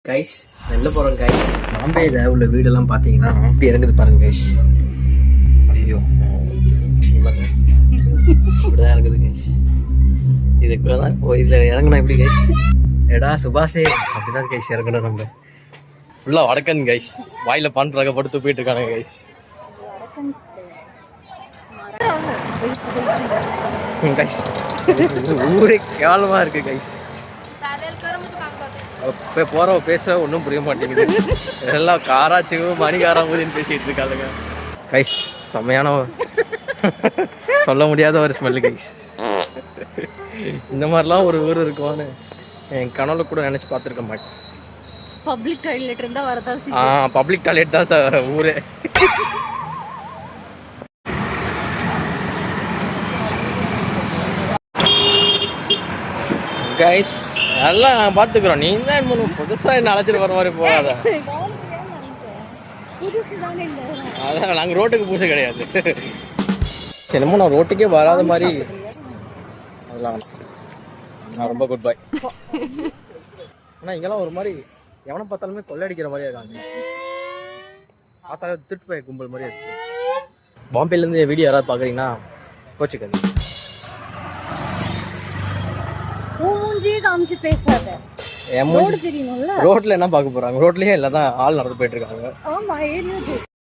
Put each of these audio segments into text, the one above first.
Guys வெளில போகிறோம் guys. பாம்பேயில் உள்ள வீடெல்லாம் பார்த்தீங்கன்னா இப்படி இறங்குது பாருங்க கைஸ். ஐயோ பாருங்க இப்படிதான் இருக்குது கைஸ். இதுக்குள்ள தான் இதில் இறங்கணும் எப்படி கைஸ்? எடா சுபாஷே அப்படிதான் கைஸ் இறங்கணும். நம்ம ஃபுல்லாக வடக்கன் கைஸ். வாயில் பான்றாக படுத்து போயிட்டு இருக்காங்க கைஸ். கைஸ் ஊரே கேவலமாக இருக்குது கைஸ். இப்போ போகிற பேச ஒன்றும் புரிய மாட்டேங்குது. எல்லாம் காராச்சும் மணிகாரம் ஊதின்னு பேசிகிட்டு இருக்காளுங்க கைஸ். செம்மையான சொல்ல முடியாத ஒரு ஸ்மெல்லு கைஸ். இந்த மாதிரிலாம் ஒரு ஊர் இருக்குவான்னு என் கனவுல கூட நினச்சி பார்த்துருக்க மாட்டேன். பப்ளிக் டாய்லெட் இருந்தால் வரதான். பப்ளிக் டாய்லெட் தான் சார் ஊரே. கைஸ் எல்லாம் நாங்கள் பார்த்துக்குறோம். நீ தான் என்ன புதுசாக என்ன அழைச்சிட்டு வர மாதிரி போகாத. அதான் நாங்கள் ரோட்டுக்கு பூசை கிடையாது. என்னமோ நான் ரோட்டுக்கே வராத மாதிரி. அதெல்லாம் நான் ரொம்ப குட் பாய். ஆனால் இங்கெல்லாம் ஒரு மாதிரி எவனை பார்த்தாலுமே கொள்ளையடிக்கிற மாதிரியே இருக்காங்க. பார்த்தாலே திருட்டு போய் கும்பல் மாதிரியே இருக்கு. பாம்பேலேருந்து வீடியோ யாராவது பார்க்குறீங்கன்னா கோச்சுக்காது. காமிச்சு பேசாத. ரோட்ல என்ன பார்க்க போறாங்க? ரோட்லயே இல்லதான் ஆள் நடந்து போயிட்டு இருக்காங்க. ஆமா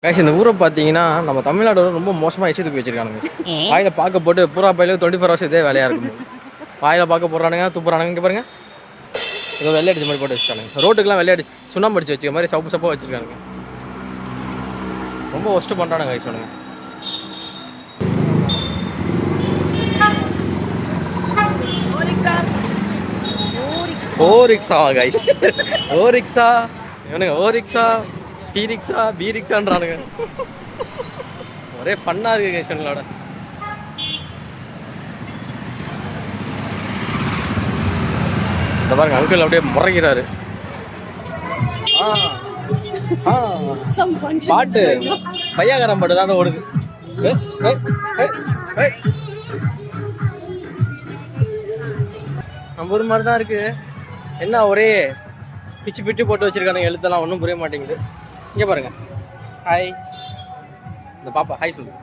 கைஸ் இந்த ஊரை பார்த்தீங்கன்னா நம்ம தமிழ்நாடு ரொம்ப மோசமாக எச்சத்துக்கு வச்சிருக்கானுங்க. வாயில பார்க்க போட்டு பூரா பையில 24 hours இதே வேலையா இருக்கும். வாயில பார்க்க போடுறானுங்க துப்புறானுங்க. இங்கே பாருங்க ஏதோ வெள்ளையடிச்ச மாதிரி போட்டு வச்சுருக்கானுங்க. ரோட்டுக்கெல்லாம் வெள்ளையடி சுண்ணாம்பு அடிச்சு வச்சுக்க மாதிரி சப்பு சப்பாக வச்சிருக்கானுங்க. ரொம்ப ஒஸ்ட்டு பண்ணுறானுங்க கைஸ் சொல்லுங்க. ஓ ரிக்ஷா கைஸ். ஓ ரிக்ஷா இவனுங்க. ஓ ரிக்ஷா டி ரிக்ஷா பி ரிக்ஷான்றானுங்க. ஒரே ஃபன்னாக இருக்குது கைஸ் இவங்களோட. இந்த பாருங்க அங்கிள் அப்படியே முறைக்கிறாரு. பாட்டு பையாகரம் பாட்டு தான் ஓடுது. நம்ம ஒரு மாதிரி தான் இருக்கு. என்ன ஒரே பிச்சு பிச்சு போட்டு வச்சிருக்கானுங்க. எழுத்தெல்லாம் ஒன்றும் புரிய மாட்டேங்குது. இங்கே பாருங்க. ஹாய் இந்த பாப்பா ஹாய் சொல்லு.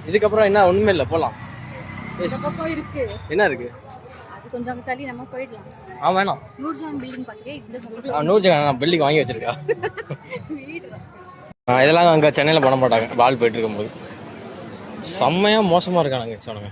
இதுக்கப்புறம் என்ன ஒன்றுமே இல்லை போகலாம். என்ன இருக்கு? வேணாம். நூர்ஜஹான் பில்டிங் வாங்கி வச்சிருக்கா. இதெல்லாம் அங்கே சென்னையில் பண்ண மாட்டாங்க. பால் போயிட்டு இருக்கும்போது செம்மையாக மோசமாக இருக்கானுங்க சொன்னாங்க.